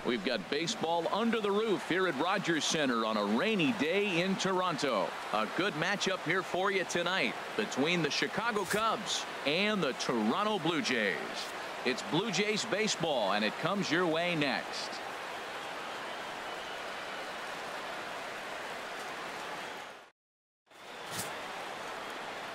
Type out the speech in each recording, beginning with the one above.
We've got baseball under the roof here at Rogers Center on a rainy day in Toronto. A good matchup here for you tonight between the Chicago Cubs and the Toronto Blue Jays. It's Blue Jays baseball, and it comes your way next.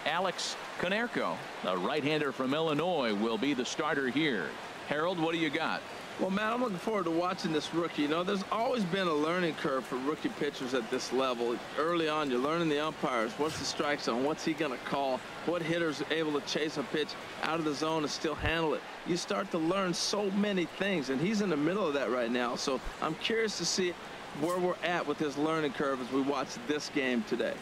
Alex Konerko, a right-hander from Illinois, will be the starter here. Harold, what do you got? Well, Matt, I'm looking forward to watching this rookie. You know, there's always been a learning curve for rookie pitchers at this level. Early on, you're learning the umpires. What's the strike zone? What's he going to call? What hitter's able to chase a pitch out of the zone and still handle it? You start to learn so many things, and he's in the middle of that right now. So I'm curious to see where we're at with his learning curve as we watch this game today.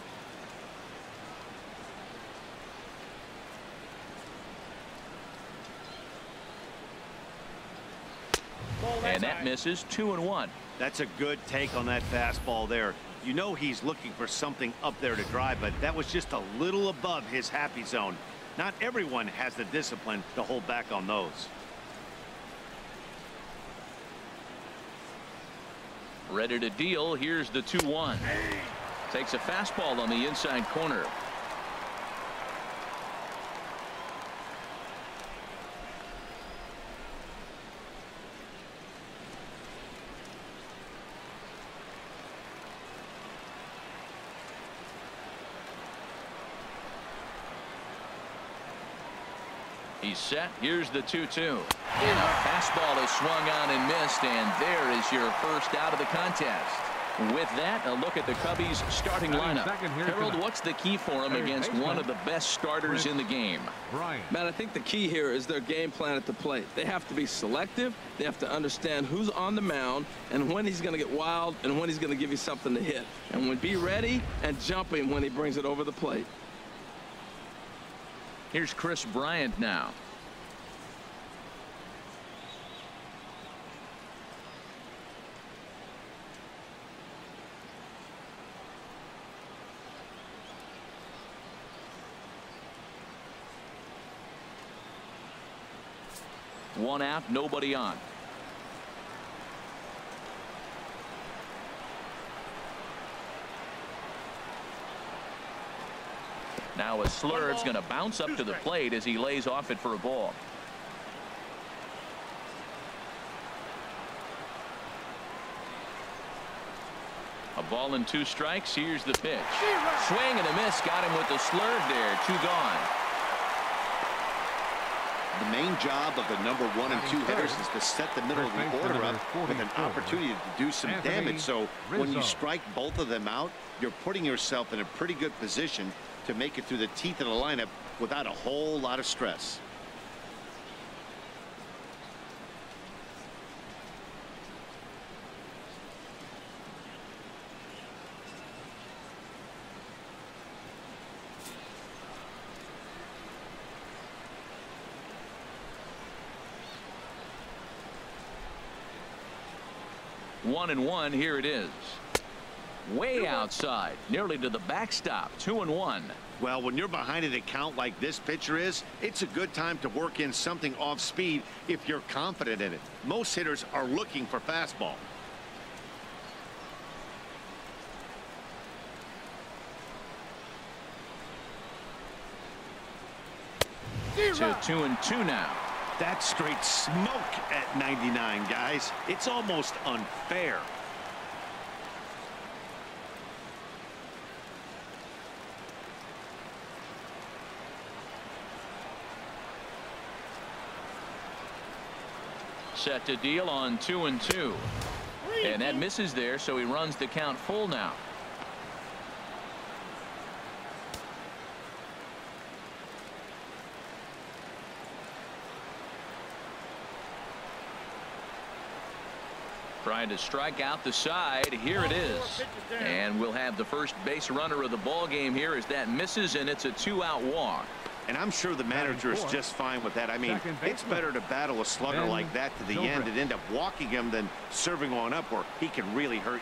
And that misses 2-1. That's a good take on that fastball there. You know he's looking for something up there to drive, but that was just a little above his happy zone. Not everyone has the discipline to hold back on those. Ready to deal. Here's the 2-1. Takes a fastball on the inside corner. He's set. Here's the 2-2. And a fastball is swung on and missed, and there is your first out of the contest. With that, a look at the Cubbies starting lineup. Harold, what's the key for them against one of the best starters in the game? Man, I think the key here is their game plan at the plate. They have to be selective. They have to understand who's on the mound and when he's going to get wild and when he's going to give you something to hit. And be ready and jumping when he brings it over the plate. Here's Chris Bryant now. One out, nobody on. Now a Slurve's going to bounce up to the plate as he lays off it for a ball. A ball and 2 strikes. Here's the pitch. Swing and a miss. Got him with the Slurve there. 2 gone. The main job of the number 1 and 2 hitters is to set the middle of the order up with an opportunity to do some damage. So when you strike both of them out, you're putting yourself in a pretty good position to make it through the teeth of the lineup without a whole lot of stress. One and one. Here it is. Way outside, nearly to the backstop. 2-1. Well, when you're behind an account like this pitcher is, it's a good time to work in something off speed if you're confident in it. Most hitters are looking for fastball. To 2-2 now. That's straight smoke at 99, guys. It's almost unfair. Set to deal on 2-2. And that misses there, so he runs the count full now. Trying to strike out the side. Here it is. And we'll have the first base runner of the ball game here as that misses, and it's a 2-out walk. And I'm sure the manager is just fine with that. I mean, it's better to battle a slugger like that to the end and end up walking him than serving one up where he can really hurt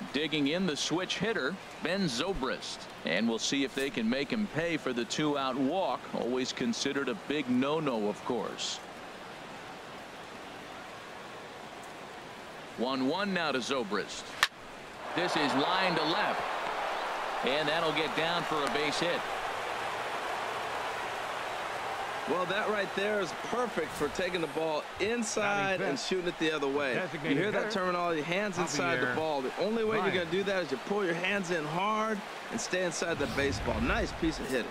you. Digging in the switch hitter, Ben Zobrist. And we'll see if they can make him pay for the 2-out walk. Always considered a big no-no, of course. 1-1 now to Zobrist. This is line to left. And that'll get down for a base hit. Well, that right there is perfect for taking the ball inside and shooting it the other way. You hear that terminology, hands inside the ball. The only way you're going to do that is you pull your hands in hard and stay inside the baseball. Nice piece of hitting.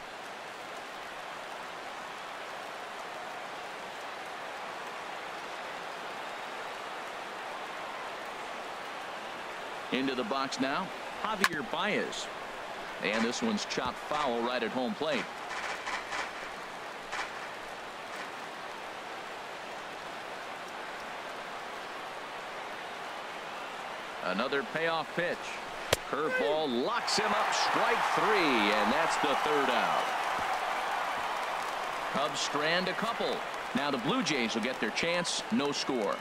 Into the box now, Javier Baez. And this one's chopped foul right at home plate. Another payoff pitch. Curveball locks him up. Strike 3, and that's the 3rd out. Cubs strand a couple. Now the Blue Jays will get their chance. No score.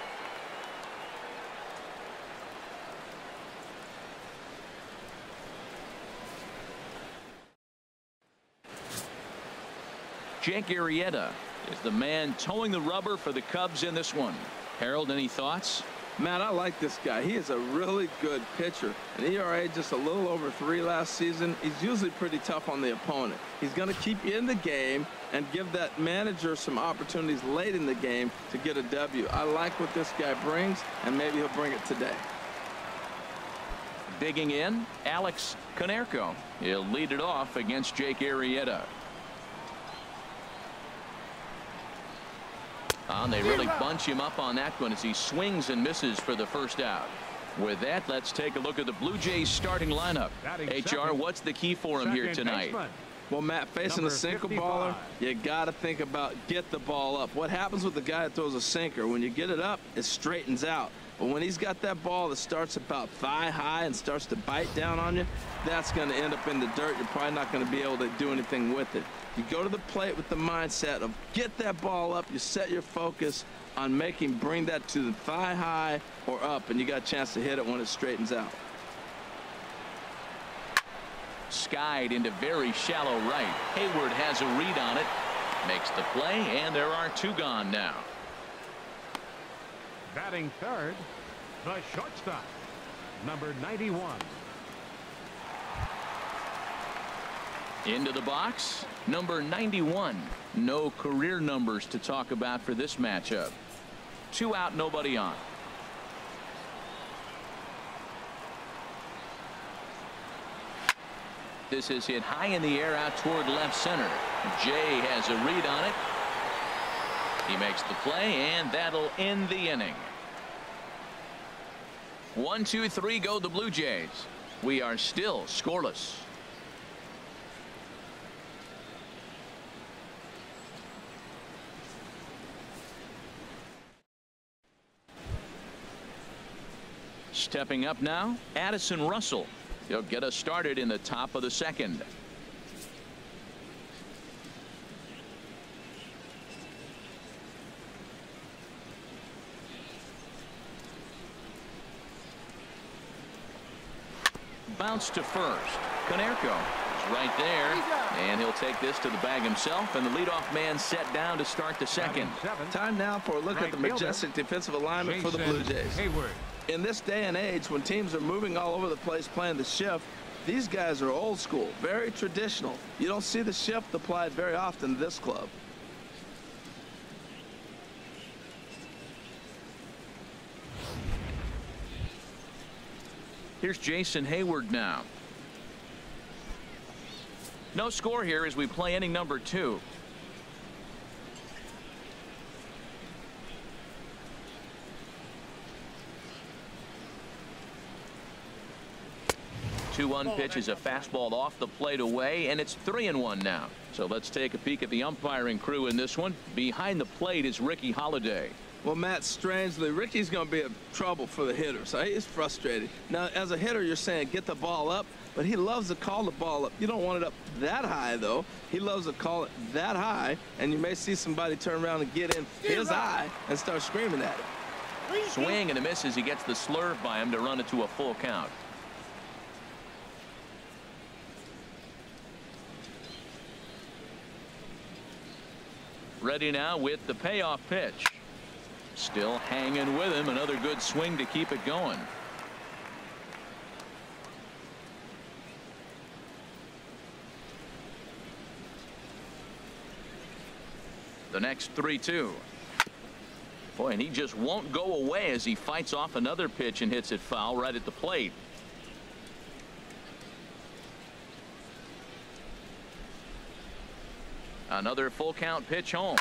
Jake Arrieta is the man towing the rubber for the Cubs in this one. Harold, any thoughts? Man, I like this guy. He is a really good pitcher. An ERA just a little over 3 last season. He's usually pretty tough on the opponent. He's going to keep you in the game and give that manager some opportunities late in the game to get a W. I like what this guy brings, and maybe he'll bring it today. Digging in, Alex Konerko. He'll lead it off against Jake Arrieta. They really bunch him up on that one as he swings and misses for the 1st out. With that, let's take a look at the Blue Jays starting lineup. HR, what's the key for him here tonight? Well, Matt, facing a sinker baller, you got to think about get the ball up. What happens with the guy that throws a sinker? When you get it up, it straightens out. But when he's got that ball that starts about thigh high and starts to bite down on you, that's going to end up in the dirt. You're probably not going to be able to do anything with it. You go to the plate with the mindset of get that ball up. You set your focus on bring that to the thigh high or up, and you got a chance to hit it when it straightens out. Skied into very shallow right. Hayward has a read on it. Makes the play, and there are 2 gone now. Batting 3rd, the shortstop, number 91. Into the box, number 91. No career numbers to talk about for this matchup. 2 out, nobody on. This is hit high in the air out toward left center. Jay has a read on it. He makes the play, and that'll end the inning. 1, 2, 3 go the Blue Jays. We are still scoreless. Stepping up now, Addison Russell. He'll get us started in the top of the 2nd. Bounce to first. Konerko is right there, and he'll take this to the bag himself, and the leadoff man set down to start the 2nd. Time now for a look at the majestic defensive alignment for the Blue Jays. Hayward. In this day and age, when teams are moving all over the place playing the shift, these guys are old school, very traditional. You don't see the shift applied very often in this club. Here's Jason Hayward now. No score here as we play inning number 2. Two-one pitch is a fastball off the plate away, and it's 3-1 now. So let's take a peek at the umpiring crew in this one. Behind the plate is Ricky Holiday. Well, Matt, strangely, Ricky's going to be in trouble for the hitter, so he's frustrated. Now, as a hitter, you're saying get the ball up, but he loves to call the ball up. You don't want it up that high, though. He loves to call it that high, and you may see somebody turn around and get in his eye and start screaming at him. Swing and a miss as he gets the slurve by him to run it to a full count. Ready now with the payoff pitch. Still hanging with him. Another good swing to keep it going. The next 3-2. Boy, and he just won't go away as he fights off another pitch and hits it foul right at the plate. Another full count pitch home.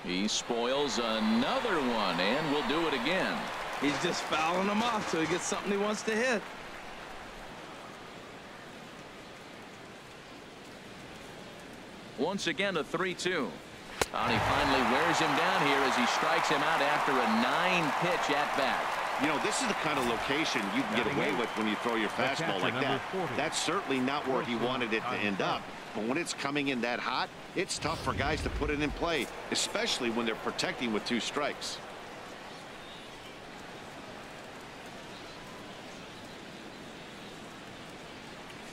He spoils another one and will do it again. He's just fouling them off till he gets something he wants to hit. Once again, a 3-2. And he finally wears him down here as he strikes him out after a 9-pitch at bat. You know, this is the kind of location you can get away with when you throw your fastball like that. That's certainly not where he wanted it to end up. But when it's coming in that hot, it's tough for guys to put it in play, especially when they're protecting with 2 strikes.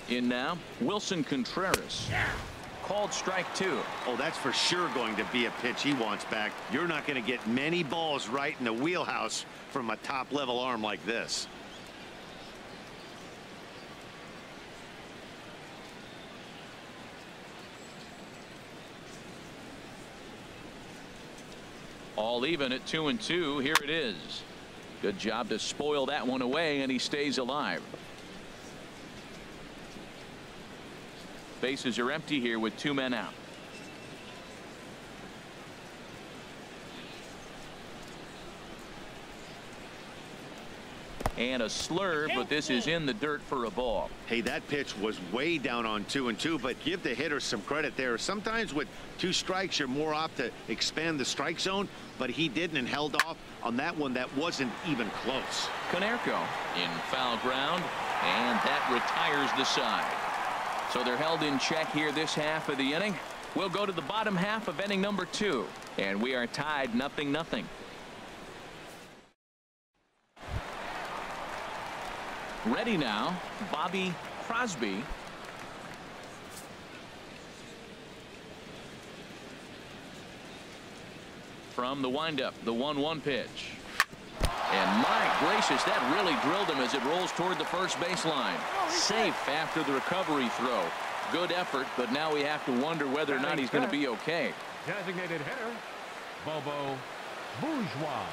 In now, Wilson Contreras. Called strike 2. Oh, that's for sure going to be a pitch he wants back. You're not going to get many balls right in the wheelhouse from a top-level arm like this. All even at 2-2. Here it is. Good job to spoil that one away, and he stays alive. Bases are empty here with 2 men out. And a slurve, but this is in the dirt for a ball. Hey, that pitch was way down on 2-2, but give the hitter some credit there. Sometimes with 2 strikes, you're more apt to expand the strike zone, but he didn't and held off on that one that wasn't even close. Konerko in foul ground, and that retires the side. So they're held in check here this half of the inning. We'll go to the bottom half of inning number 2, and we are tied 0-0. Ready now, Bobby Crosby. From the windup, the 1-1 pitch. And my gracious, that really drilled him as it rolls toward the first baseline. Safe after the recovery throw. Good effort, but now we have to wonder whether or not he's going to be okay. Designated hitter, Bobo Bourgeois.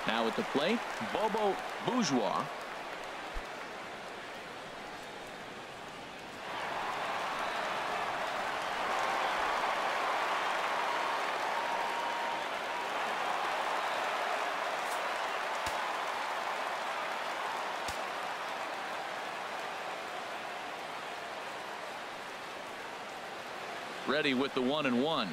Now at the plate, Bobo Bourgeois. Ready with the 1-1.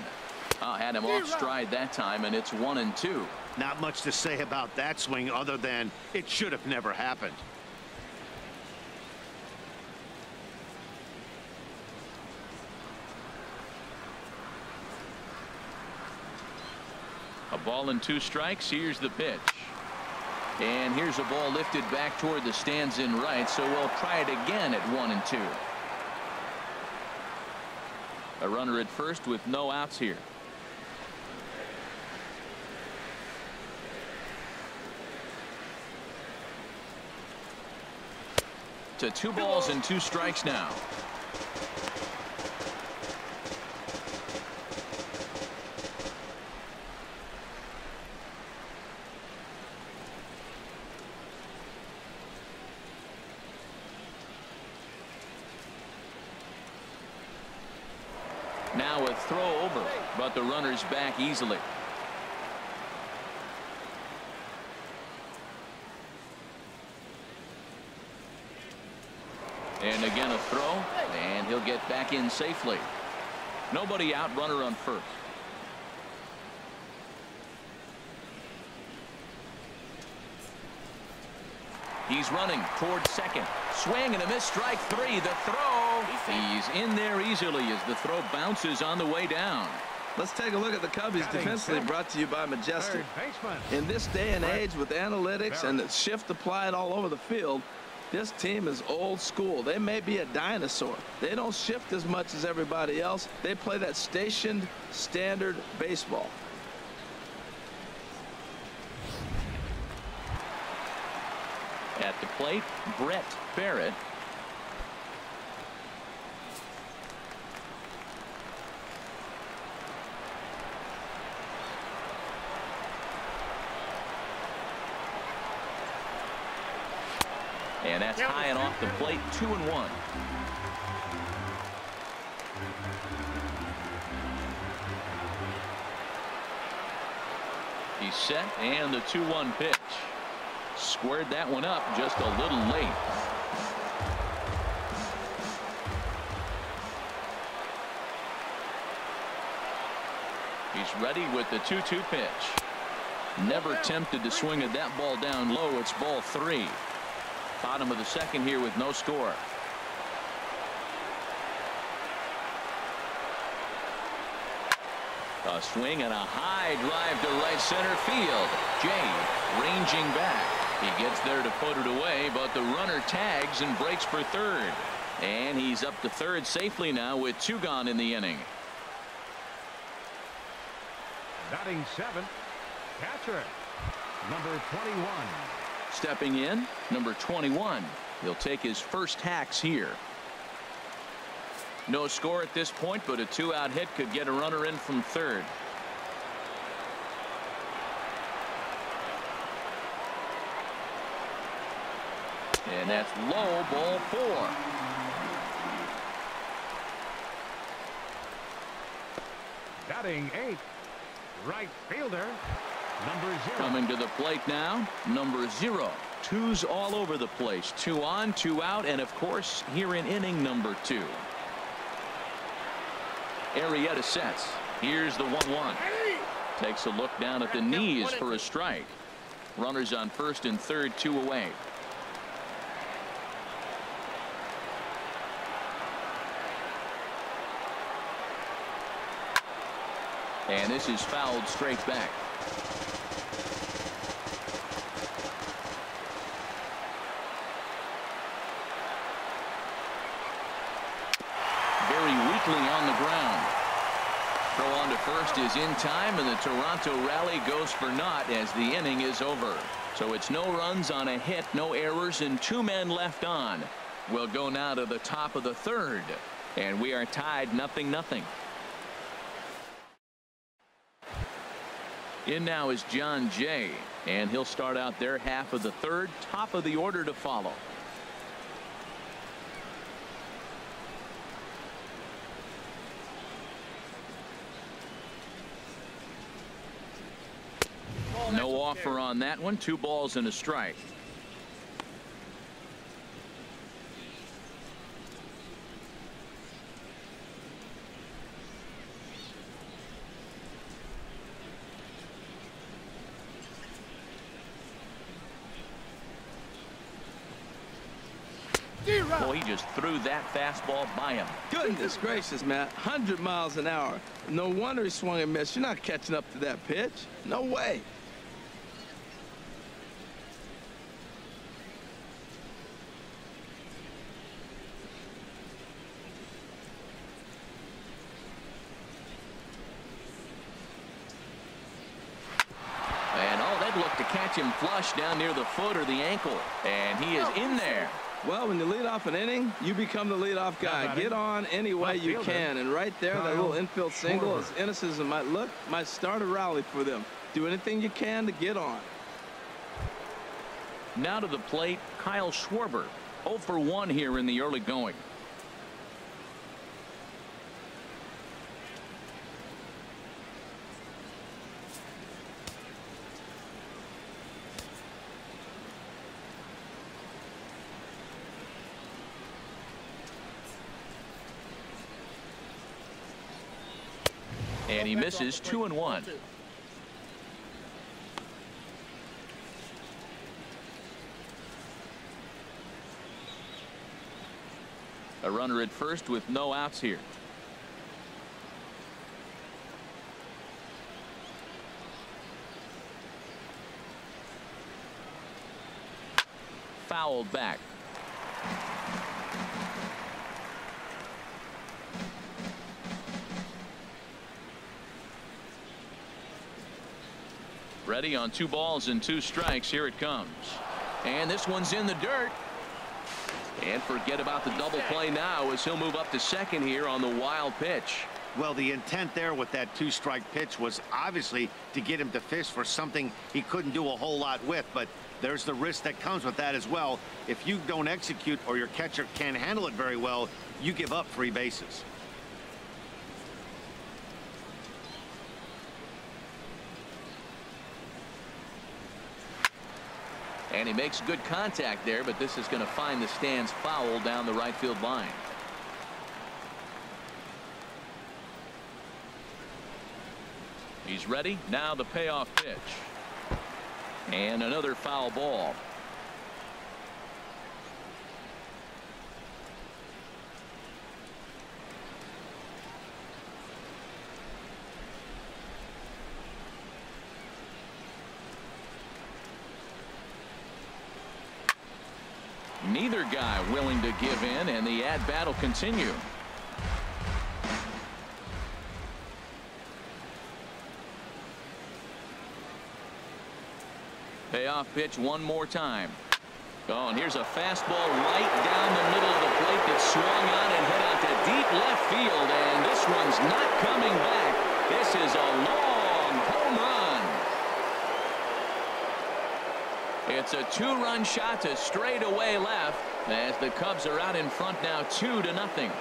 Had him off stride that time, and it's 1-2. Not much to say about that swing other than it should have never happened. A ball and 2 strikes. Here's the pitch. And here's a ball lifted back toward the stands in right, so we'll try it again at 1-2. A runner at first with no outs here. To 2 balls and 2 strikes now. Now a throw over, but the runner's back easily. And again a throw, and he'll get back in safely. Nobody out, runner on first. He's running toward second. Swing and a miss, strike 3. The throw. He's in there easily as the throw bounces on the way down. Let's take a look at the Cubbies defensively, brought to you by Majestic. In this day and age with analytics and the shift applied all over the field, This team is old school. They may be a dinosaur. They don't shift as much as everybody else. They play that stationed, standard baseball. At the plate, Brett Barrett. And that's high and off the plate, 2-1. He's set, and the 2-1 pitch. Squared that one up just a little late. He's ready with the 2-2 pitch. Never tempted to swing at that ball down low. It's ball 3. Bottom of the second here with no score. A swing and a high drive to right center field. Jay ranging back. He gets there to put it away, but the runner tags and breaks for third. And he's up to third safely now with 2 gone in the inning. Batting 7th, catcher, number 21. Stepping in, number 21. He'll take his first hacks here. No score at this point, but a 2-out hit could get a runner in from third. And that's low, ball 4. Batting 8th, right fielder, number 0. Coming to the plate now, number 0. 2's all over the place. 2 on, 2 out, and of course here in inning number 2. Arrieta sets. Here's the 1-1. Takes a look down at the knees for a strike. Runners on first and third, 2 away. And this is fouled straight back. Very weakly on the ground. Throw on to first is in time, and the Toronto rally goes for naught as the inning is over. So it's no runs on a hit, no errors, and 2 men left on. We'll go now to the top of the third, and we are tied 0-0. In now is John Jay, and he'll start out their half of the third. Top of the order to follow. No offer on that one. 2 balls and a strike. Well, he just threw that fastball by him. Goodness gracious, Matt. 100 miles an hour. No wonder he swung and missed. You're not catching up to that pitch. No way. And oh, they'd look to catch him flush down near the foot or the ankle. And he is in there. Well, when you lead off an inning, you become the leadoff guy. Get on any way you can. And right there, that little infield single, as innocent as it might look, might start a rally for them. Do anything you can to get on. Now to the plate, Kyle Schwarber. 0 for 1 here in the early going. And he misses 2-1. A runner at first with no outs here. Fouled back. Ready on 2 balls and 2 strikes. Here it comes. And this one's in the dirt. And forget about the double play now as he'll move up to second here on the wild pitch. Well, the intent there with that 2-strike pitch was obviously to get him to fish for something he couldn't do a whole lot with, but there's the risk that comes with that as well. If you don't execute or your catcher can't handle it very well, you give up 3 bases. And he makes good contact there, but this is going to find the stands foul down the right field line. He's ready. Now the payoff pitch. And another foul ball. Neither guy willing to give in, and the at-bat will continue. Payoff pitch one more time. Oh, and here's a fastball right down the middle of the plate that swung on and hit out to deep left field, and this one's not coming back. This is a long home run. It's a 2-run shot to straightaway left as the Cubs are out in front now 2-0.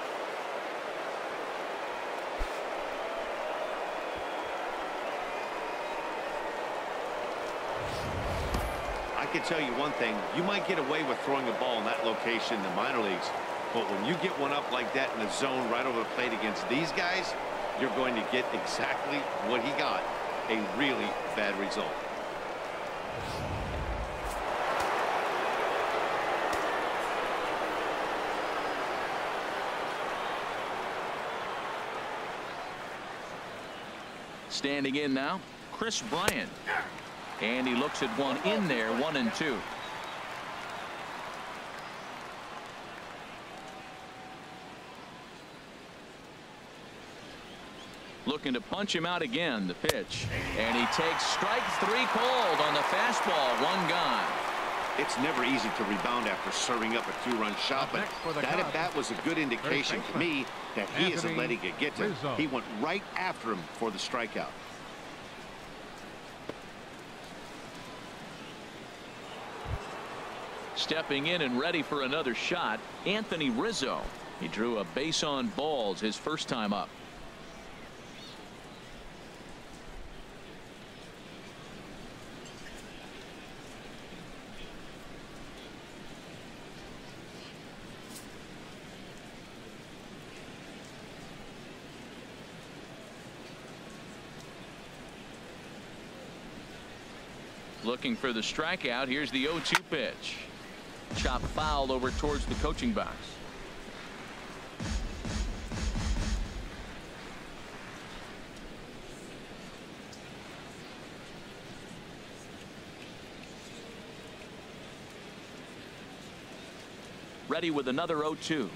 I can tell you one thing, you might get away with throwing a ball in that location in the minor leagues, but when you get one up like that in the zone right over the plate against these guys, you're going to get exactly what he got, a really bad result. Standing in now, Chris Bryant. And he looks at one in there, 1-2. Looking to punch him out again, the pitch. And he takes strike 3 called on the fastball, 1 gone. It's never easy to rebound after serving up a 2-run shot, but that at bat was a good indication to me that he isn't letting it get to him. He went right after him for the strikeout. Stepping in and ready for another shot, Anthony Rizzo. He drew a base on balls his first time up. Looking for the strikeout. Here's the 0-2 pitch. Chop foul over towards the coaching box. Ready with another 0-2.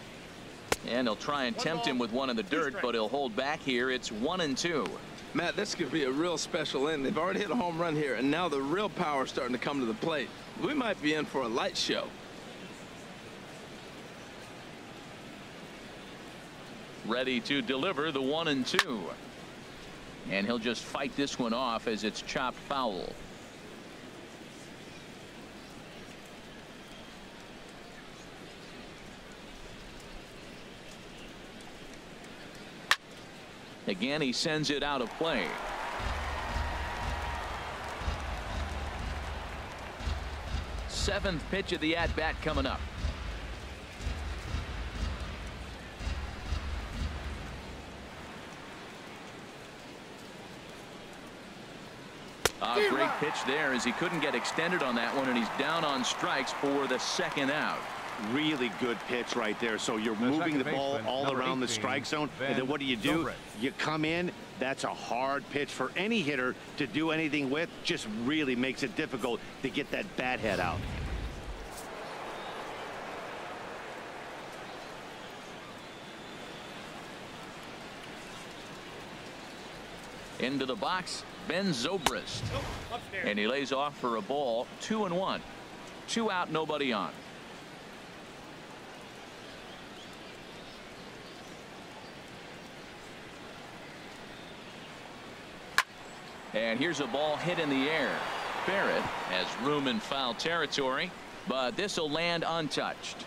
And he'll try and tempt him with one in the dirt, but he'll hold back here. It's 1-2. Matt, this could be a real special inning. They've already hit a home run here, and now the real power is starting to come to the plate. We might be in for a light show. Ready to deliver the 1-2. And he'll just fight this one off as it's chopped foul. Again, he sends it out of play. Seventh pitch of the at-bat coming up. A great pitch there as he couldn't get extended on that one, and he's down on strikes for the second out. Really good pitch right there. So you're moving the ball all around the strike zone, and then what do? You come in. That's a hard pitch for any hitter to do anything with. Just really makes it difficult to get that bat head out. Into the box, Ben Zobrist. And he lays off for a ball, 2-1. 2 out, nobody on. And here's a ball hit in the air. Barrett has room in foul territory, but this will land untouched.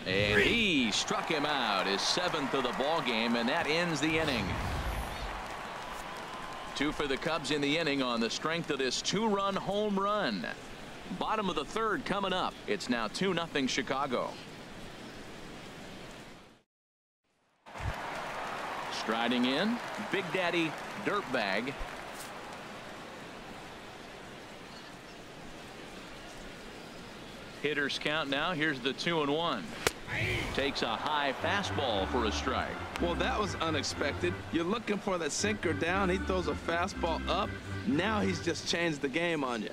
And he struck him out, his 7th of the ball game, and that ends the inning. 2 for the Cubs in the inning on the strength of this 2-run home run. Bottom of the 3rd coming up. It's now 2-0 Chicago. Striding in, Big Daddy Dirtbag. Hitters count now. Here's the 2-1. Takes a high fastball for a strike. Well, that was unexpected. You're looking for that sinker down. He throws a fastball up. Now he's just changed the game on you.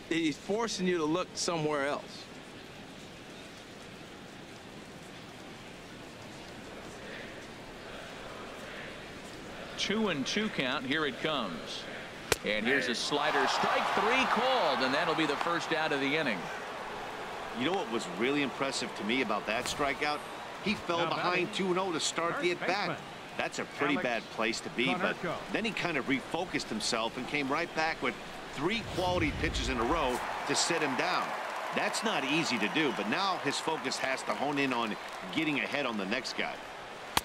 He's forcing you to look somewhere else. Two and 2 count. Here it comes. And here's a slider. Strike 3 called, and that'll be the first out of the inning. You know what was really impressive to me about that strikeout? He fell behind 2-0 to start the at-bat. That's a pretty bad place to be, but then he kind of refocused himself and came right back with 3 quality pitches in a row to sit him down. That's not easy to do, but now his focus has to hone in on getting ahead on the next guy.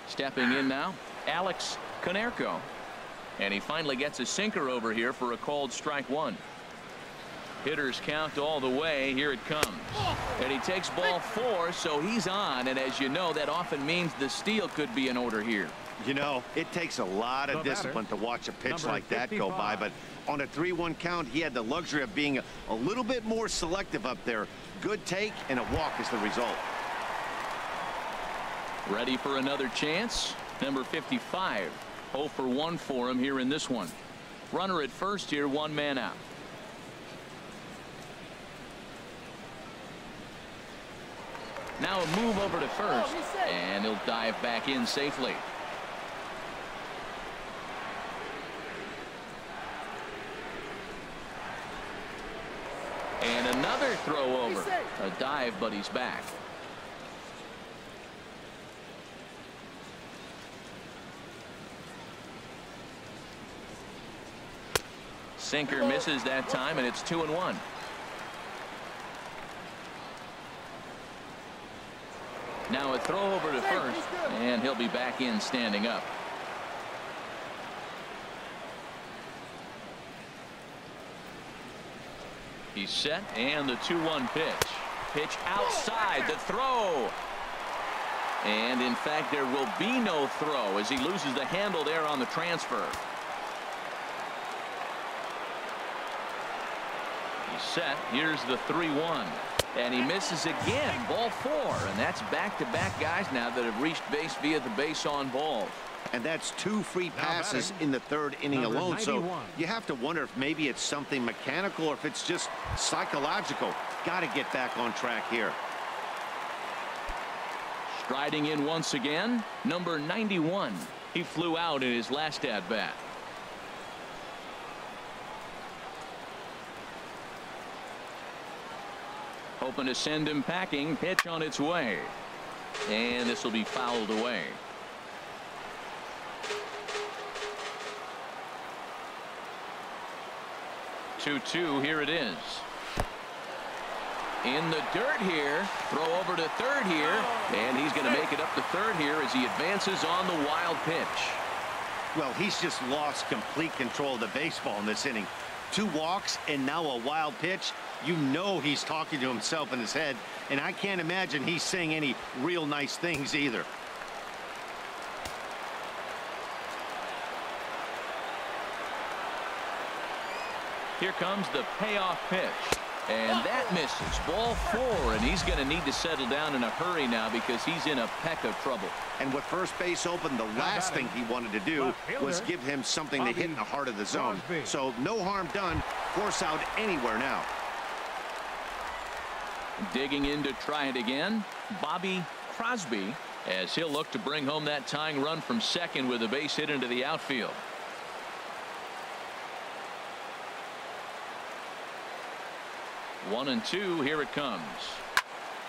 Stepping in now, Alex Konerko. And he finally gets a sinker over here for a called strike 1. Hitters count all the way. Here it comes. And he takes ball 4, so he's on. And as you know, that often means the steal could be in order here. You know, it takes a lot of discipline to watch a pitch like that go by, but on a 3-1 count, he had the luxury of being a little bit more selective up there. Good take, and a walk is the result. Ready for another chance? Number 55. 0 for 1 for him here in this one. Runner at first here, 1 man out. Now a move over to first, and he'll dive back in safely. And another throw over. A dive, but he's back. Sinker misses that time, and it's 2-1. Now a throw over to first, and he'll be back in standing up. He's set, and the 2-1 pitch. Pitch outside, the throw. And in fact, there will be no throw as he loses the handle there on the transfer. He's set. Here's the 3-1. And he misses again. Ball 4. And that's back-to-back guys now that have reached base via the base on balls. And that's 2 free passes in the 3rd inning alone. 91. So you have to wonder if maybe it's something mechanical or if it's just psychological. Got to get back on track here. Striding in once again, number 91. He flew out in his last at-bat. Hoping to send him packing. Pitch on its way. And this will be fouled away. Two, here it is. In the dirt here. Throw over to third here. And he's going to make it up to third here as he advances on the wild pitch. Well, he's just lost complete control of the baseball in this inning. 2 walks and now a wild pitch. You know he's talking to himself in his head, and I can't imagine he's saying any real nice things either. Here comes the payoff pitch. And that misses. Ball 4, and he's going to need to settle down in a hurry now because he's in a peck of trouble. And with first base open, the last thing he wanted to do was give him something to hit in the heart of the zone. So no harm done. Force out anywhere now. Digging in to try it again, Bobby Crosby, as he'll look to bring home that tying run from second with a base hit into the outfield. One and two, here it comes.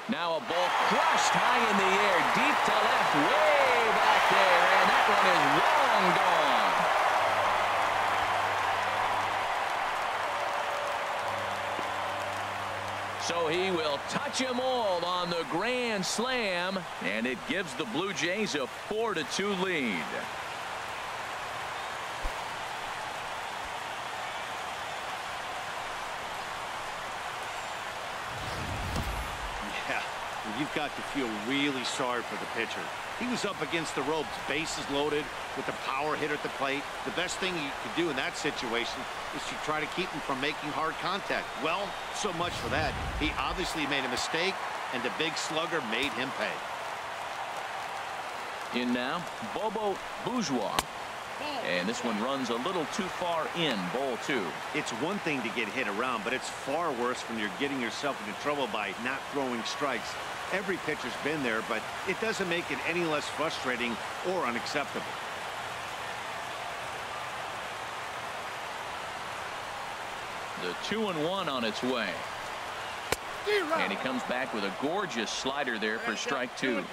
Now a ball crushed high in the air, deep to left, way back there, and that one is long gone. So he will touch them all on the grand slam, and it gives the Blue Jays a 4-2 lead. You've got to feel really sorry for the pitcher. He was up against the ropes, bases loaded, with the power hitter at the plate. The best thing you could do in that situation is to try to keep him from making hard contact. Well, so much for that. He obviously made a mistake, and the big slugger made him pay. In now, Bobo Bourgeois. And this one runs a little too far in, ball two. It's one thing to get hit around, but it's far worse when you're getting yourself into trouble by not throwing strikes. Every pitcher's been there, but it doesn't make it any less frustrating or unacceptable. The 2-1 on its way. And he comes back with a gorgeous slider there for strike two.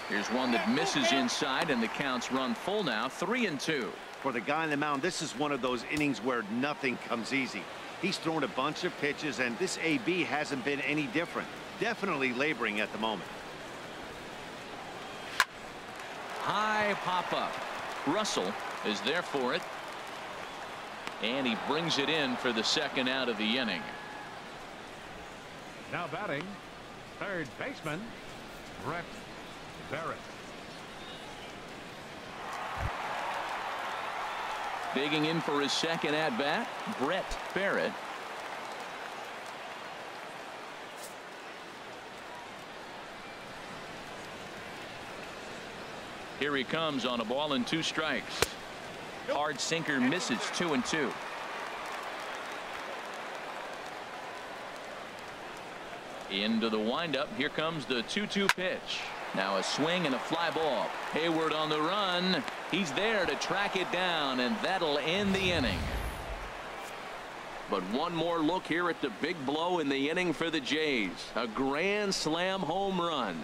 Here's one that misses inside, and the count's run full now, 3-2. For the guy on the mound, this is one of those innings where nothing comes easy. He's thrown a bunch of pitches, and this AB hasn't been any different. Definitely laboring at the moment. High pop-up. Russell is there for it. And he brings it in for the second out of the inning. Now batting, third baseman, Brett Barrett. Digging in for his second at-bat, Brett Barrett. Here he comes on a ball and 2 strikes. Hard sinker misses, 2-2. Into the windup. Here comes the 2-2 pitch. Now a swing and a fly ball. Hayward on the run. He's there to track it down, and that'll end the inning. But one more look here at the big blow in the inning for the Jays. A grand slam home run.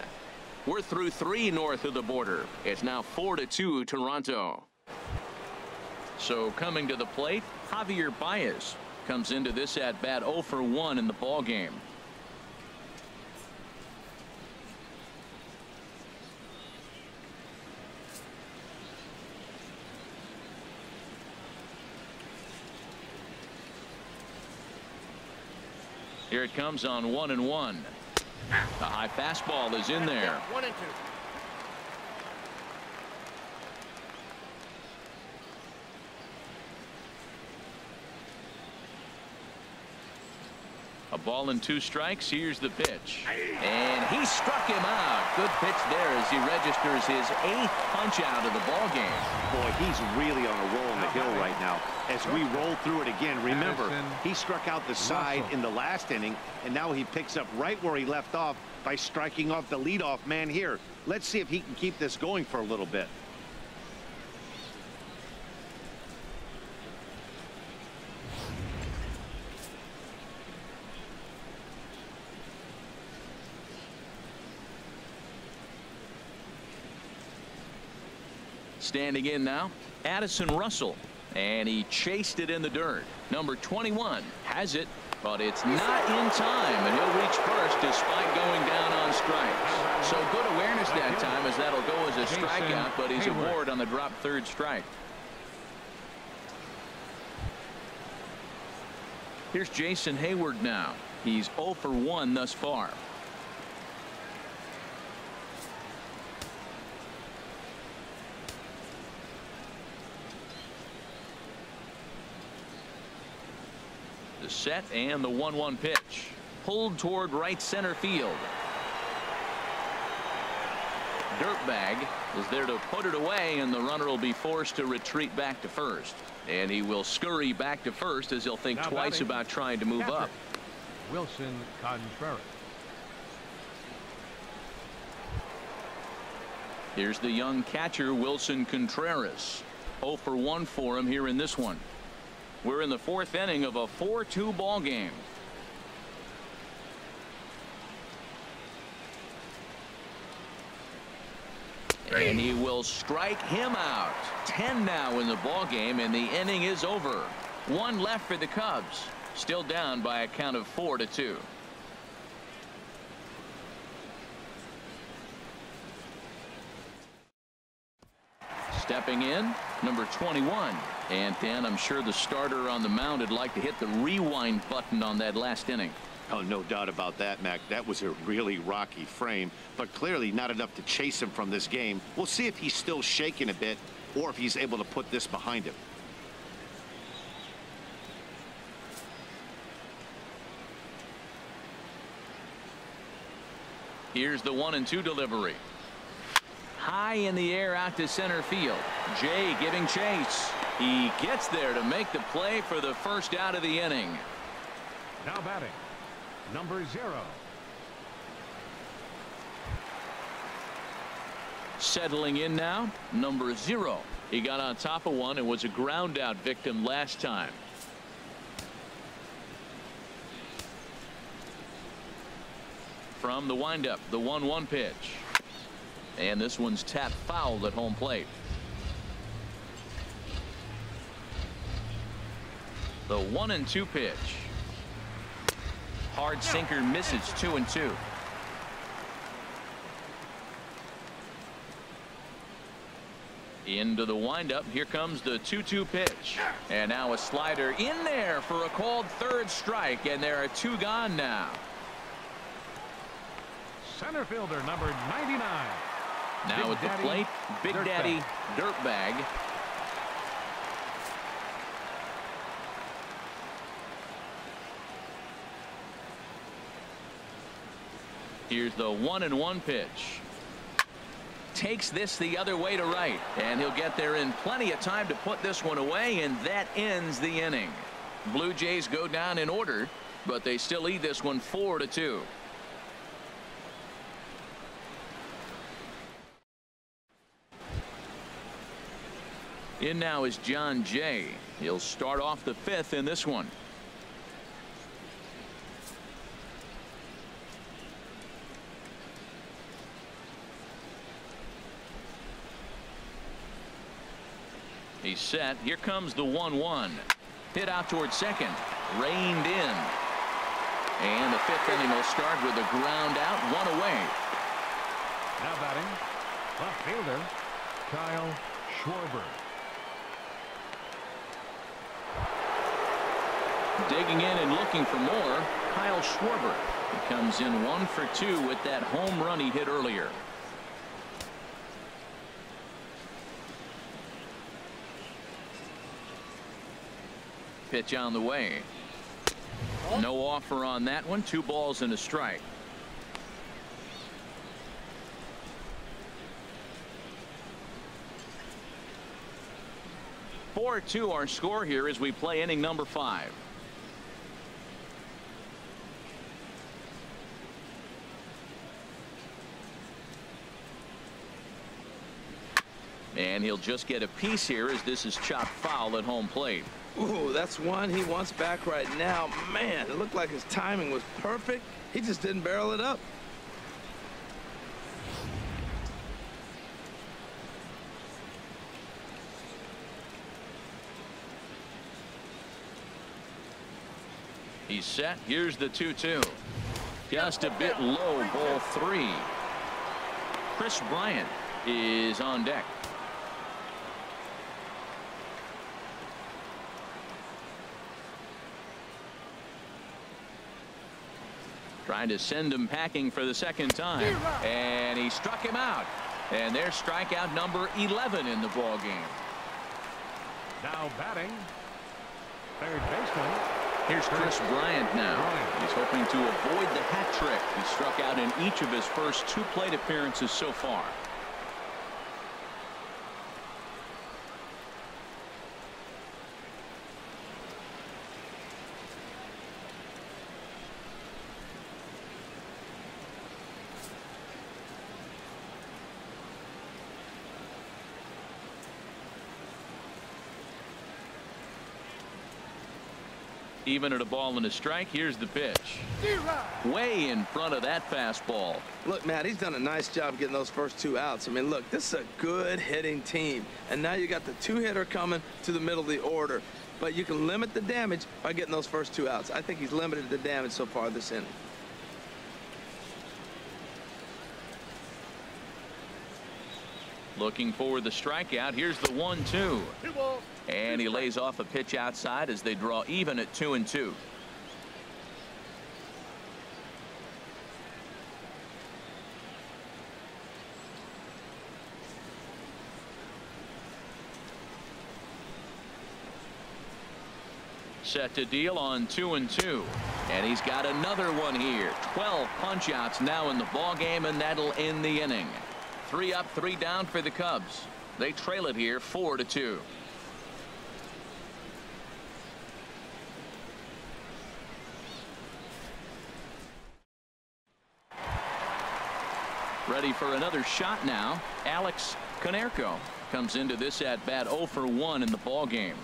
We're through 3 north of the border. It's now 4-2 Toronto. So coming to the plate, Javier Baez comes into this at bat 0 for 1 in the ball game. Here it comes on 1-1. The high fastball is in there. 1-2. A ball and 2 strikes. Here's the pitch. And he struck him out. Good pitch there as he registers his 8th punch out of the ball game. Boy, he's really on a roll on the hill right now. As we roll through it again, remember, he struck out the side in the last inning, and now he picks up right where he left off by striking off the leadoff man here. Let's see if he can keep this going for a little bit. Standing in now, Addison Russell, and he chased it in the dirt. Number 21 has it, but it's not in time, and he'll reach first despite going down on strikes. So good awareness that time, as that'll go as a strikeout, but he's aboard on the drop third strike. Here's Jason Hayward now. He's 0 for 1 thus far. The set and the 1-1 pitch. Pulled toward right center field. Dirtbag is there to put it away, and the runner will be forced to retreat back to first. And he will scurry back to first as he'll think twice about trying to move up. Wilson Contreras. Here's the young catcher, Wilson Contreras. 0 for 1 for him here in this one. We're in the 4th inning of a 4-2 ball game. And he will strike him out. 10 now in the ball game, and the inning is over. 1 left for the Cubs. Still down by a count of 4-2. Stepping in, number 21. And Dan, I'm sure the starter on the mound would like to hit the rewind button on that last inning. Oh, no doubt about that, Mac. That was a really rocky frame, but clearly not enough to chase him from this game. We'll see if he's still shaking a bit or if he's able to put this behind him. Here's the 1-2 delivery. High in the air out to center field. Jay giving chase. He gets there to make the play for the first out of the inning. Now batting, number 0. Settling in now, number 0. He got on top of one and was a ground out victim last time. From the windup, the 1-1 pitch. And this one's tapped foul at home plate. The 1-2 pitch. Hard sinker misses. 2-2. Into the windup. Here comes the 2-2 pitch. And now a slider in there for a called 3rd strike. And there are 2 gone now. Center fielder number 99. Now at the plate, Big Daddy Dirtbag. Here's the 1-1 pitch. Takes this the other way to right, and he'll get there in plenty of time to put this one away, and that ends the inning. Blue Jays go down in order, but they still lead this one 4-2. In now is John Jay. He'll start off the 5th in this one. He's set. Here comes the 1-1. Hit out towards second. Reined in. And the 5th inning will start with a ground out, 1 away. Now batting, left fielder Kyle Schwarber. Digging in and looking for more, Kyle Schwarber. He comes in 1 for 2 with that home run he hit earlier. Pitch on the way. No offer on that one. 2 balls and a strike. (4-2) our score here as we play inning number 5. And he'll just get a piece here as this is chopped foul at home plate. Ooh, that's one he wants back right now. Man, it looked like his timing was perfect. He just didn't barrel it up. He's set. Here's the 2-2. Just a bit low, ball 3. Chris Bryant is on deck. Trying to send him packing for the 2nd time. And he struck him out. And there's strikeout number 11 in the ball game. Now batting, 3rd baseman. Here's Chris Bryant now. He's hoping to avoid the hat trick. He struck out in each of his first 2 plate appearances so far. Even at a ball and a strike, here's the pitch. Way in front of that fastball. Look, Matt, he's done a nice job getting those first 2 outs. I mean, look, this is a good hitting team. And now you got the 2-hitter coming to the middle of the order. But you can limit the damage by getting those first 2 outs. I think he's limited the damage so far this inning. Looking for the strikeout. Here's the 1-2. And he lays off a pitch outside as they draw even at 2-2. Set to deal on 2-2. And he's got another one here. 12 punch outs now in the ball game, and that'll end the inning. 3 up, 3 down for the Cubs. They trail it here 4-2. Ready for another shot now. Alex Konerko comes into this at bat 0 for 1 in the ball game.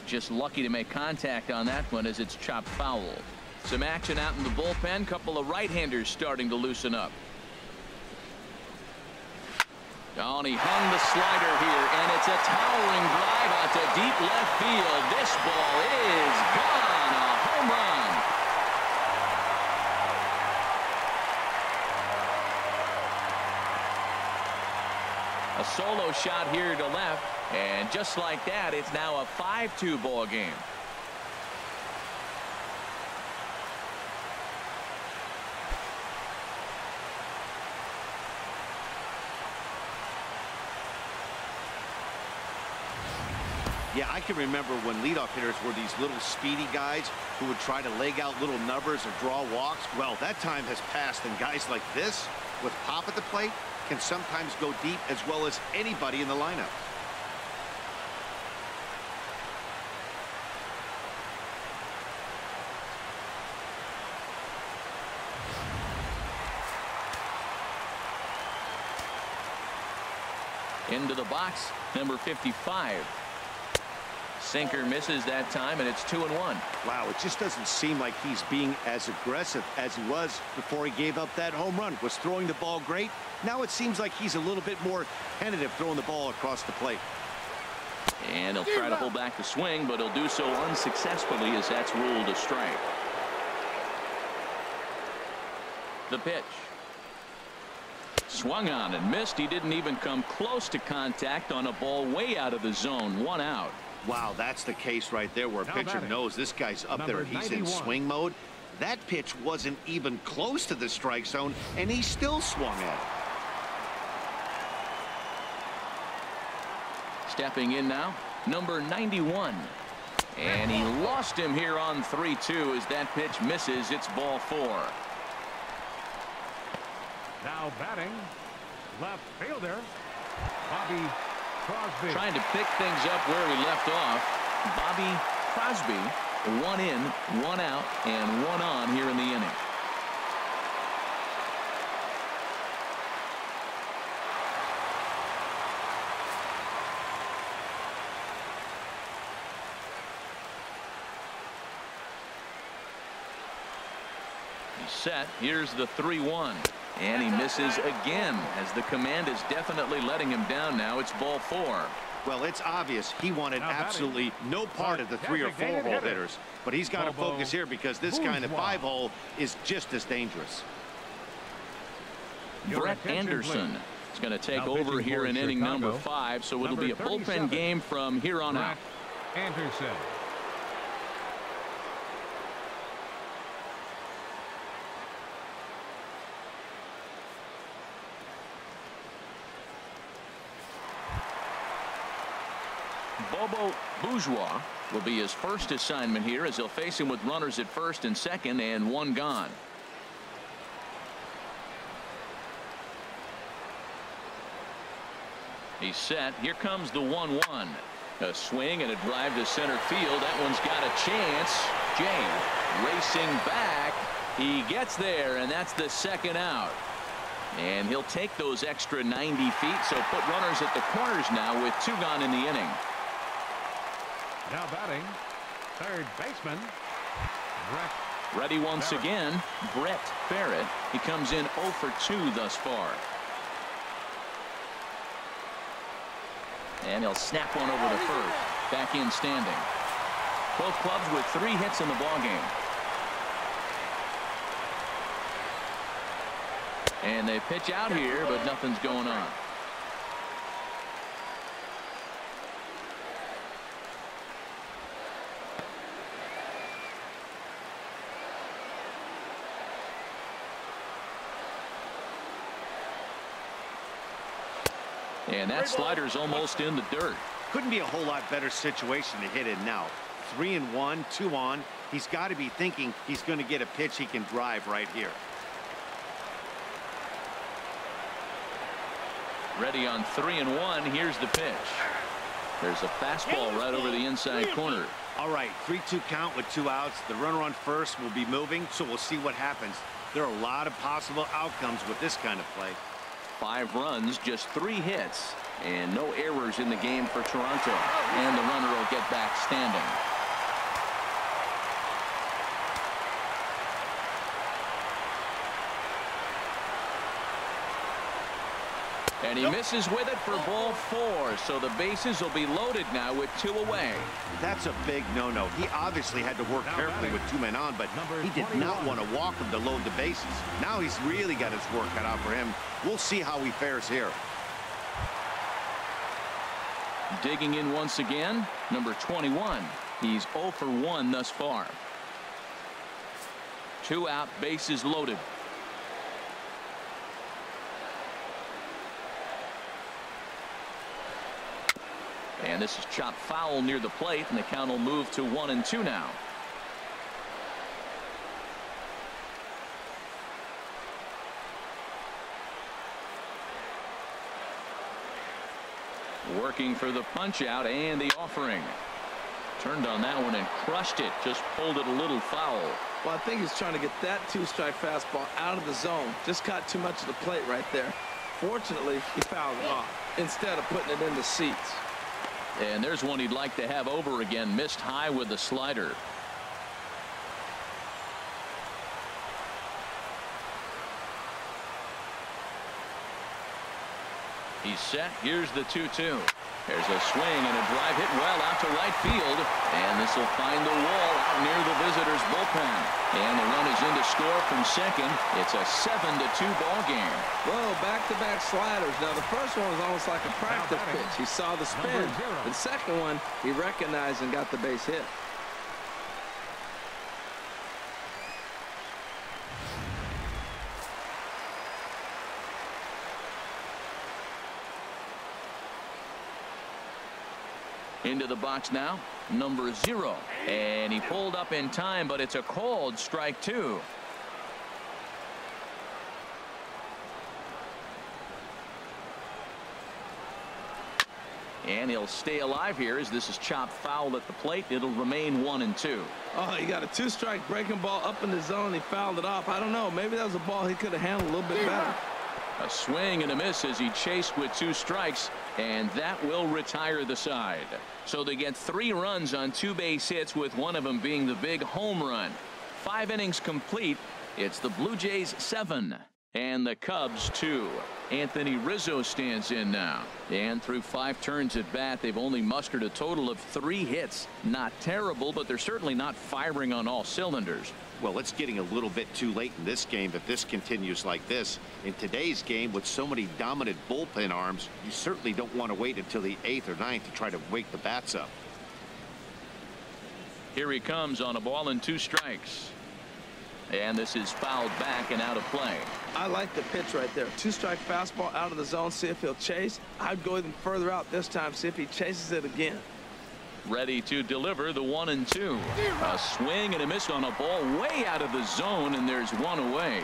Just lucky to make contact on that one as it's chopped foul. Some action out in the bullpen. Couple of right-handers starting to loosen up. Oh, and he hung the slider here, and it's a towering drive out to deep left field. This ball is gone. A home run. A solo shot here to left, and just like that, it's now a 5-2 ball game. Yeah, I can remember when leadoff hitters were these little speedy guys who would try to leg out little numbers or draw walks. Well, that time has passed, and guys like this with pop at the plate can sometimes go deep as well as anybody in the lineup. Into the box, number 55. Sinker misses that time, and it's 2-1. Wow, it just doesn't seem like he's being as aggressive as he was before he gave up that home run. Was throwing the ball great. Now it seems like he's a little bit more tentative throwing the ball across the plate. And he'll try to hold back the swing, but he'll do so unsuccessfully as that's ruled a strike. The pitch. Swung on and missed. He didn't even come close to contact on a ball way out of the zone. 1 out. Wow, that's the case right there where a pitcher knows this guy's up there. He's in swing mode. That pitch wasn't even close to the strike zone, and he still swung at it. Stepping in now, number 91. And he lost him here on 3-2 as that pitch misses. It's ball 4. Now batting, left fielder, Bobby Crosby. Trying to pick things up where he left off. Bobby Crosby, 1 in, 1 out, and 1 on here in the inning. He's set. Here's the 3-1. And he misses again as the command is definitely letting him down now. It's ball 4. Well, it's obvious he wanted absolutely no part of the 3 or 4 hole hitters. But he's got to focus here because this guy in the 5 hole is just as dangerous. Brett Anderson is going to take over here in inning number 5. So it'll be a bullpen game from here on out. Anderson. Bobo Bourgeois will be his first assignment here as he'll face him with runners at first and second and 1 gone. He's set. Here comes the 1-1. A swing and a drive to center field. That one's got a chance. Jay racing back. He gets there, and that's the 2nd out. And he'll take those extra 90 feet, so put runners at the corners now with 2 gone in the inning. Now batting, third baseman, Brett. Ready once again, Brett Barrett. He comes in 0 for 2 thus far. And he'll snap one over the first. Back in standing. Both clubs with 3 hits in the ballgame. And they pitch out here, but nothing's going on. And that slider's almost in the dirt. Couldn't be a whole lot better situation to hit in now. 3-1, 2 on. He's got to be thinking he's going to get a pitch he can drive right here. Ready on 3-1. Here's the pitch. There's a fastball right over the inside corner. All right, 3-2 count with 2 outs. The runner on first will be moving, so we'll see what happens. There are a lot of possible outcomes with this kind of play. 5 runs, just 3 hits, and no errors in the game for Toronto. And the runner will get back standing. And he misses with it for ball 4, so the bases will be loaded now with 2 away. That's a big no-no. He obviously had to work carefully with 2 men on, but he did not want to walk him to load the bases. Now he's really got his work cut out for him. We'll see how he fares here. Digging in once again, number 21. He's 0 for 1 thus far. 2 out, bases loaded. And this is chopped foul near the plate, and the count will move to 1-2 now. Working for the punch out and the offering. Turned on that one and crushed it. Just pulled it a little foul. Well, I think he's trying to get that 2-strike fastball out of the zone. Just caught too much of the plate right there. Fortunately, he fouled it off instead of putting it in the seats. And there's one he'd like to have over again. Missed high with the slider. He's set. Here's the 2-2. There's a swing and a drive hit well out to right field. And this will find the wall out near the visitors' bullpen. And the run is in to score from second. It's a 7-2 ball game. Whoa, back-to-back sliders. Now, the first one was almost like a practice pitch. He saw the spin. The second one, he recognized and got the base hit. Into the box now, number 0. And he pulled up in time, but it's a called strike 2. And he'll stay alive here as this is chopped foul at the plate. It'll remain 1-2. Oh, he got a 2-strike breaking ball up in the zone. He fouled it off. I don't know. Maybe that was a ball he could have handled a little bit better. A swing and a miss as he chased with 2 strikes, and that will retire the side. So they get 3 runs on 2 base hits, with one of them being the big home run. 5 innings complete. It's the Blue Jays 7 and the Cubs 2. Anthony Rizzo stands in now, and through 5 turns at bat, they've only mustered a total of 3 hits. Not terrible, but they're certainly not firing on all cylinders. Well, it's getting a little bit too late in this game if this continues like this. In today's game, with so many dominant bullpen arms, you certainly don't want to wait until the 8th or 9th to try to wake the bats up. Here he comes on a ball and 2 strikes. And this is fouled back and out of play. I like the pitch right there. 2-strike fastball out of the zone. See if he'll chase. I'd go even further out this time. See if he chases it again. Ready to deliver the 1-2. A swing and a miss on a ball way out of the zone, and there's 1 away.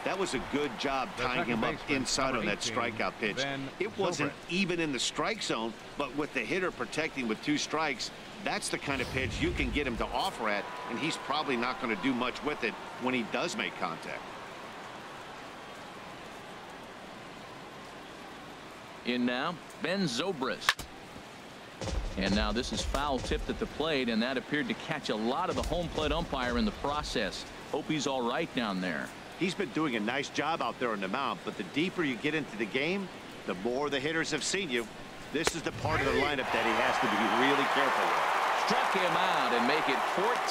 That was a good job tying him up inside on that strikeout pitch. It wasn't even in the strike zone, but with the hitter protecting with 2 strikes, that's the kind of pitch you can get him to offer at, and he's probably not going to do much with it when he does make contact. In now, Ben Zobrist. And now this is foul tipped at the plate, and that appeared to catch a lot of the home plate umpire in the process. Hope he's all right down there. He's been doing a nice job out there on the mound, but the deeper you get into the game, the more the hitters have seen you. This is the part of the lineup that he has to be really careful with. Struck him out and make it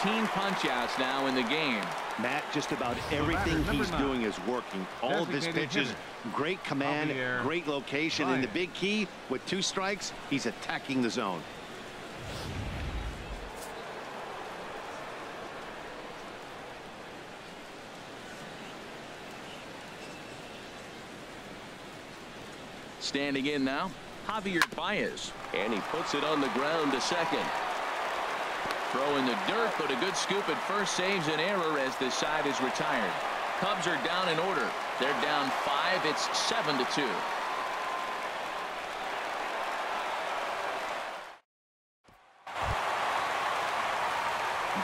14 punch-outs now in the game. Matt, just about everything he's doing is working. All of his pitches, great command, great location, and the big key, with 2 strikes, he's attacking the zone. Standing in now, Javier Baez, and he puts it on the ground to second. Throw in the dirt, but a good scoop at first saves an error as this side is retired. Cubs are down in order. They're down 5. It's 7-2.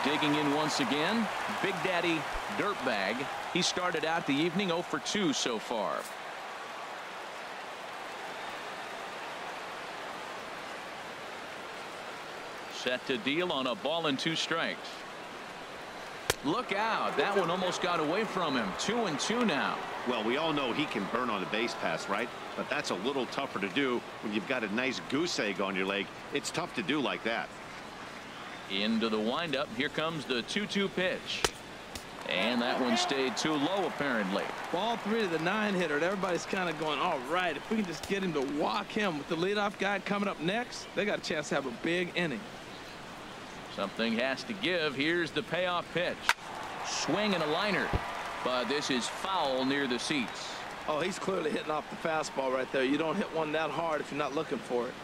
Digging in once again, Big Daddy Dirtbag. He started out the evening 0 for 2 so far. Set to deal on a ball and 2 strikes. Look out. That one almost got away from him. 2-2 now. Well, we all know he can burn on a base pass, right? But that's a little tougher to do when you've got a nice goose egg on your leg. It's tough to do like that. Into the windup. Here comes the 2-2 pitch. And that one stayed too low, apparently. Ball 3 to the 9-hitter. Everybody's kind of going, all right, if we can just get him to walk him with the leadoff guy coming up next, they got a chance to have a big inning. Something has to give. Here's the payoff pitch. Swing and a liner. But this is foul near the seats. Oh, he's clearly hitting off the fastball right there. You don't hit one that hard if you're not looking for it.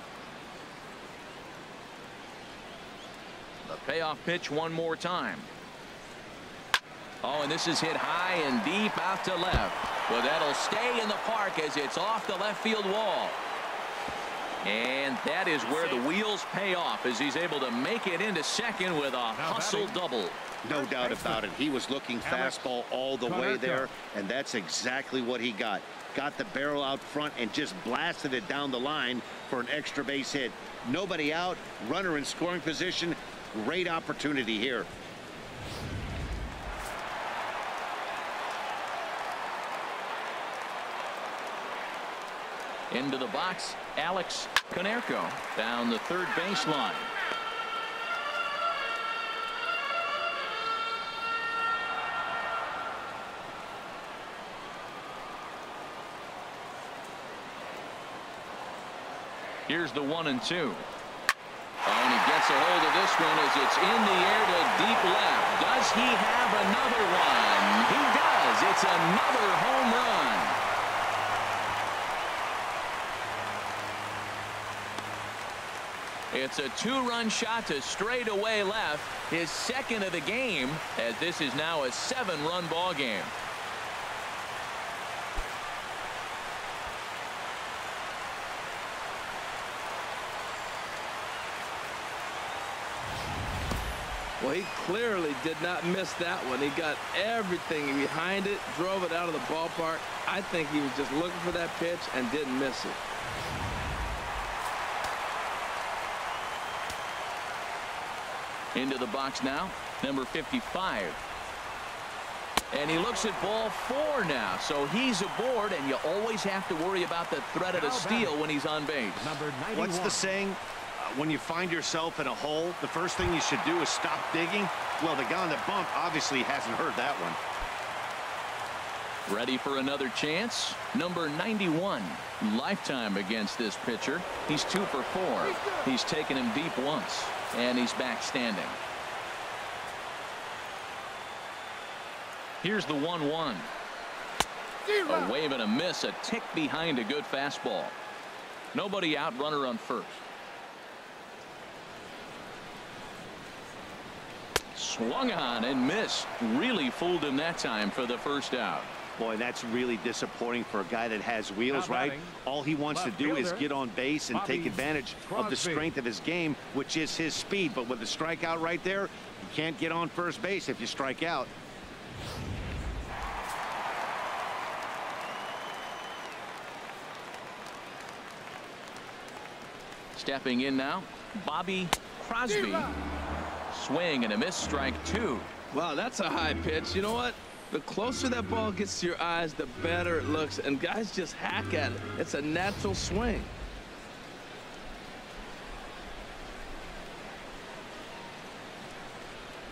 The payoff pitch one more time. Oh, and this is hit high and deep out to left. Well, that'll stay in the park as it's off the left field wall. And that is where the wheels pay off as he's able to make it into second with a hustle double. No doubt about it. He was looking fastball all the way there, and that's exactly what he got. Got the barrel out front and just blasted it down the line for an extra base hit. Nobody out, runner in scoring position. Great opportunity here. Into the box, Alex Konerko down the third baseline. Here's the 1-2. Oh, and he gets a hold of this one as it's in the air to deep left. Does he have another one? He does. It's another home run. It's a 2-run shot to straightaway left, his second of the game, as this is now a 7-run ball game. Well, he clearly did not miss that one. He got everything behind it, drove it out of the ballpark. I think he was just looking for that pitch and didn't miss it. Into the box now, number 55. And he looks at ball 4 now, so he's aboard, and you always have to worry about the threat of a steal when he's on base. What's the saying? When you find yourself in a hole, the first thing you should do is stop digging. Well, the guy on the bump obviously hasn't heard that one. Ready for another chance? Number 91. Lifetime against this pitcher. He's 2 for 4. He's taken him deep once, and he's back standing. Here's the 1-1. A wave and a miss, a tick behind a good fastball. Nobody out, runner on first. Swung on and missed. Really fooled him that time for the first out. Boy, that's really disappointing for a guy that has wheels, right? All he wants to do is get on base and take advantage of the strength of his game, which is his speed. But with the strikeout right there, you can't get on first base if you strike out. Stepping in now, Bobby Crosby. Swing and a miss, strike 2. Wow, that's a high pitch. You know what? The closer that ball gets to your eyes, the better it looks. And guys just hack at it. It's a natural swing.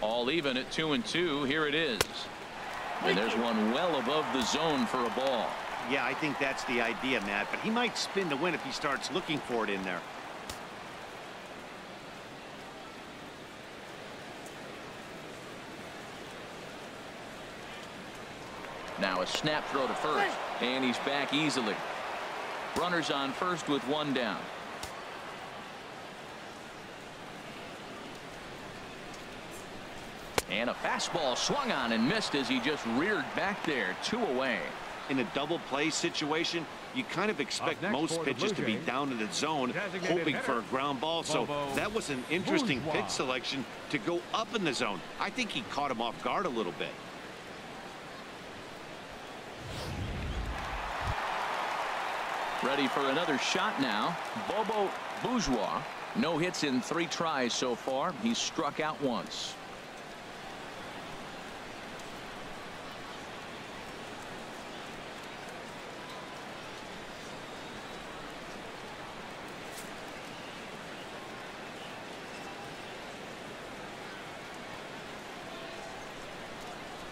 All even at 2-2. Here it is. And there's one well above the zone for a ball. Yeah, I think that's the idea, Matt. But he might spin to win if he starts looking for it in there. Now a snap throw to first. And he's back easily. Runners on first with one down. And a fastball swung on and missed as he just reared back there. 2 away. In a double play situation, you kind of expect most pitches to be down in the zone, hoping for a ground ball. So that was an interesting pitch selection to go up in the zone. I think he caught him off guard a little bit. Ready for another shot now. Bobo Bourgeois. No hits in 3 tries so far. He's struck out once.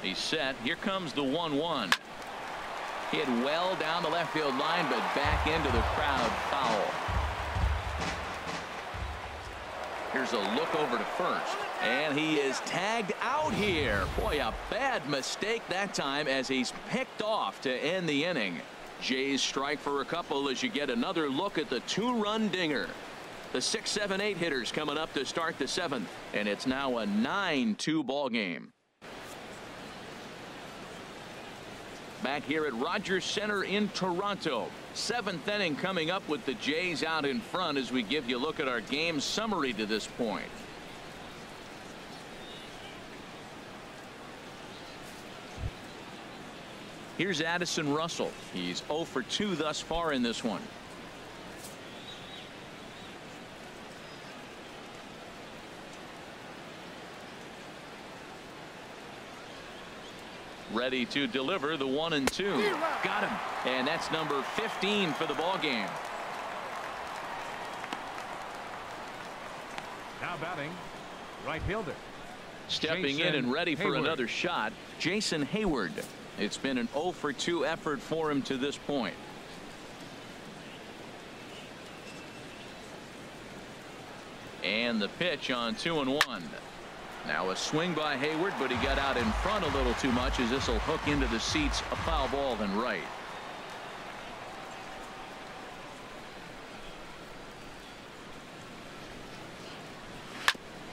He's set. Here comes the 1-1. Hit well down the left field line, but back into the crowd. Foul. Here's a look over to first. And he is tagged out here. Boy, a bad mistake that time as he's picked off to end the inning. Jays strike for a couple as you get another look at the 2-run dinger. The 6, 7, 8 hitters coming up to start the 7th. And it's now a 9-2 ball game. Back here at Rogers Center in Toronto. 7th inning coming up with the Jays out in front as we give you a look at our game summary to this point. Here's Addison Russell. He's 0 for 2 thus far in this one. Ready to deliver the 1-2. Got him. And that's number 15 for the ball game. Now batting, right fielder. Stepping in and ready for another shot, Jason Hayward. It's been an 0 for 2 effort for him to this point. And the pitch on 2-1. Now a swing by Hayward, but he got out in front a little too much as this will hook into the seats. A foul ball and right.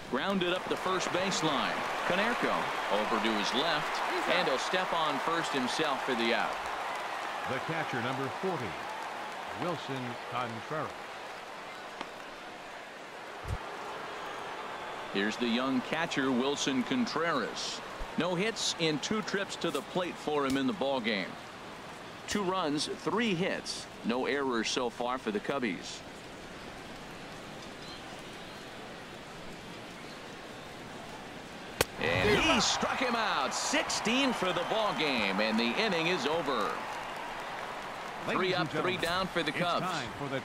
Grounded up the first baseline. Konerko over to his left, and he'll step on first himself for the out. The catcher, number 40, Wilson Contreras. Here's the young catcher, Wilson Contreras. No hits in 2 trips to the plate for him in the ball game. 2 runs, 3 hits. No errors so far for the Cubbies. And he struck him out. 16 for the ball game, and the inning is over. 3 up, 3 down for the Cubs.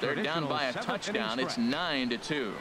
They're down by a touchdown. It's 9-2.